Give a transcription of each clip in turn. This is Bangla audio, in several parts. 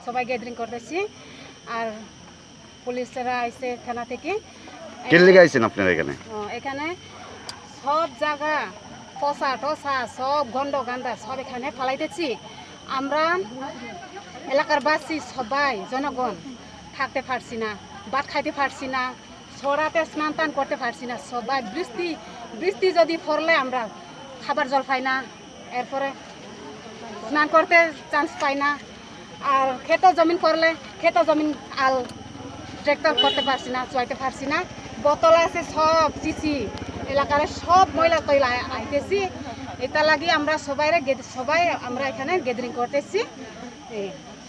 সবাই গ্যাদারিং করতেছি আর পুলিশরা আইছে থানা থেকে। কে লেগে আইছেন আপনারা এখানে? এখানে সব জায়গা পচা টসা সব গন্ধ গান্দা সব এখানে ফেলাইতেছি। আমরা এলাকার বাসী সবাই জনগণ থাকতে পারছি না, ভাত খাইতে পারছি না, ছড়াতে স্নান টান করতে পারছি না। সবাই বৃষ্টি যদি পড়লে আমরা খাবার জল পাই না, এরপরে স্নান করতে চান্স পাই না। আর ক্ষেত জমিন করলে ক্ষেত জমিন আল ট্রেক্টর করতে পারছি না, চুয়াইতে পারছি না। বোতল আছে সব চিচি এলাকার সব ময়লা তৈলা আইতেছি। এটা লাগি আমরা সবাই আমরা এখানে গ্যাদারিং করতেছি।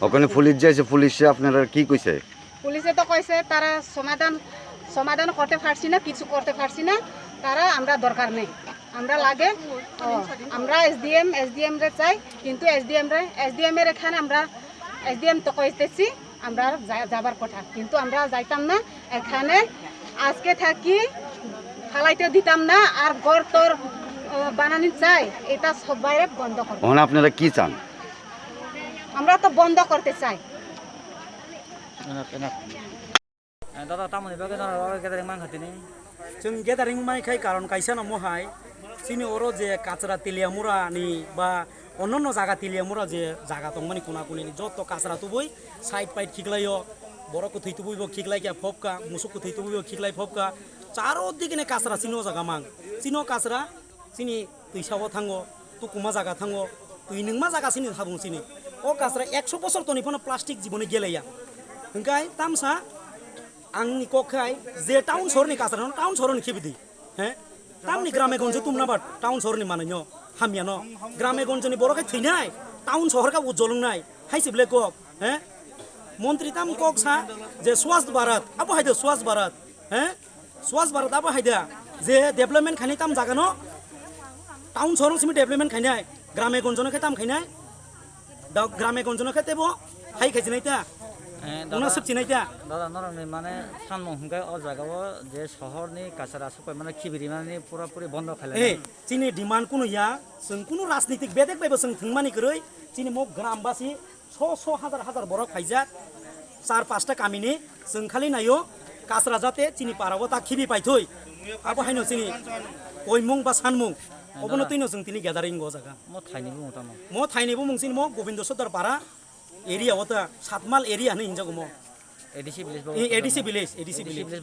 ওখানে পুলিশ যাইছে, পুলিশে আপনারা কি কইছে? পুলিশে তো কইছে তারা সমাধান করতে পারছি না, কিছু করতে পারছি না। তারা আমরা দরকার নেই, আমরা লাগে আমরা এসডিএম রে চাই। কিন্তু এসডিএম এর এখানে আমরা এসডিএম তো কইতেছি আমরা যাবার কথা, কিন্তু আমরা যাইতাম না। এখানে আজকে থাকি ফালাইতে দিতাম না। আর ঘর তোর বানানি চাই, এটা সবাই বন্ধ করতে। ওখানে আপনারা কি চান? আমরা তো বন্ধ করতে চাই। দাদা তামনি বাগে গ্যাদারিং মান খাতিনি जों गेदारिं माइखाय कारण कायसाना महाय सिनि अरो जे काचरा तिलियामुरा नि बा अन्य जागा तिलियामुरा जे जागा दं माने कोना कोनि जत काचरा तुबुय साइड पाइड खिगलायो बरको थै तुबुयबो खिगलाय क्या फबका मुसुको थै तुबुयबो खिगलाय फबका चारो दिगने काचरा सिनो जागा मां सिनो काचरा सिनि दैसाव थांगो तुकुमा जागा थांगो तुइ नोंमा जागा सिनि हाबुं सिनि ओ काचरा 100 बছর तनिफोनो प्लास्टिक जीवने गेलेया ओंखाय तामसा आंनि कखाय जे टाउन सहरनि काचरा टाउन सहरनि खेबिदि हे तामनि ग्रामे गंजे तुमनाबाद टाउन सहरनि मानैनो हामियानो ग्रामे गंजेनि बरखाय थैनाय टाउन सहरका उज्जलंनाय हाइसिबले कक हे मन्त्रि ताम कक सा जे स्वच्छ भारत आबो हायदो स्वच्छ भारत हे स्वच्छ भारत आबो हायदा जे डेभलपमेन्ट खानि ताम जागानो टाउन सहरनि सिमि डेभलपमेन्ट खायनाय ग्रामे गंजनो खाय ताम खायनाय दा ग्रामे गंजनो खाय तेबो हाय खायजिनायता उना सबचिनायता दादा नरनि माने सानमु हुंगाय अ जागाव जे शहरनि काचरा सबै माने खिबिरि माने पुरापुरि बन्द खालाय ए चिनि डिमान्ड कुनु या जों कुनु राजनीतिक बेदेक बायबो जों थंमानि गरै चिनि मग ग्रामबासि 100 हजार बरक फाइजात 4-5टा कामिनि जों खालि नायो काचरा जाते चिनि पाराव ता खिबि पाइथै आबो हायनो चिनि ओइमुं बा सानमुं अबनो तैनो जों तिनि ग्यादारिं गो जागा म थाइनिबो मुतामो म थाइनिबो मुंसिन म गोविन्द सदर पारा एरिया वता सातमाल एरिया नै हिंजागो म एडीसी विलेज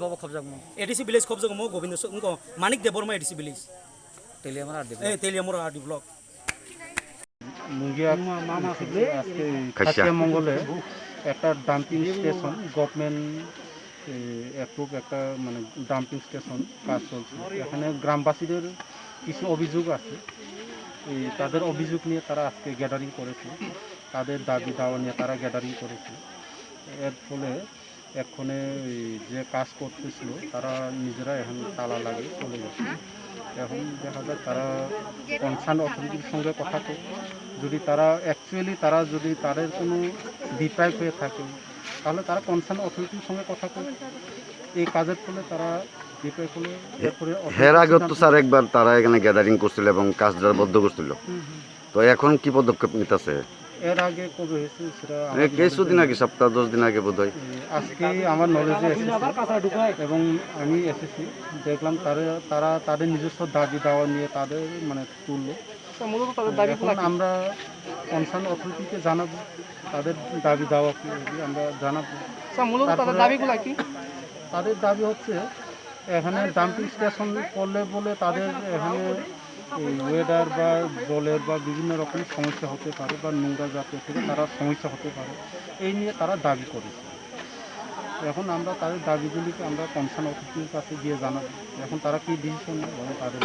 बाबा खबजागमो एडीसी विलेज खबजागो म गोविन्द उनको मानिक देबरमा एडीसी विलेज तेलियामरा आदि तेलियामुरा आदि ब्लक मुंगिया আজকে খাসিয়া মঙ্গলে একটা ডাম্পিং স্টেশন গভর্নমেন্ট অ্যাপ্রুভ একটা মানে ডাম্পিং স্টেশন কাজ চলছে। এখানে গ্রামবাসীদের কিছু অভিযোগ আছে, তাদের অভিযোগ নিয়ে তারা আজকে গ্যাদারিং করেছে, তাদের দাবি দাওয়া নিয়ে তারা গ্যাদারিং করেছে। এর ফলে এক্ষণে যে কাজ করতেছিল তারা নিজেরা এখন তালা লাগিয়ে চলে গেছে। এখন দেখা যায় তারা কনসার্ন অথরিটির সঙ্গে কথা যদি তারা অ্যাকচুয়ালি তারা যদি তাদের কোনো ডিপ্রাইভ হয়ে থাকে তাহলে তারা কনসার্ন অথরিটির সঙ্গে কথা এই কাজের ফলে তারা ডিপ্রাইভ হলে এরপরে এর আগে তো স্যার একবার তারা এখানে গ্যাদারিং করছিল এবং কাজটা বন্ধ করছিল, তো এখন কি পদক্ষেপ নিতেছে? এর আগে কবে হয়েছে সেটা কিছুদিন আগে, সপ্তাহ 10 দিন আগে বোধ হয়। আজকে আমার নলেজে এসেছে এবং আমি এসেছি, দেখলাম তারা তাদের নিজস্ব দাবি দাওয়া নিয়ে তাদের মানে তুললো। এখন আমরা কনসার্ন অথরিটিকে জানাবো তাদের দাবি দাওয়া কি আমরা জানাবো। তাদের দাবি হচ্ছে এখানে ডাম্পিং স্টেশন করলে বলে তাদের এখানে ওয়েদার বা জলের বা বিভিন্ন রকমের সমস্যা হতে পারে বা নোংরা জাতীয় থেকে তারা সমস্যা হতে পারে, এই নিয়ে তারা দাবি করেছে। এখন আমরা তাদের দাবিগুলিকে আমরা কনসার্ন অথরিটির কাছে গিয়ে জানাবো, এখন তারা কি ডিসিশন নেয় তাদের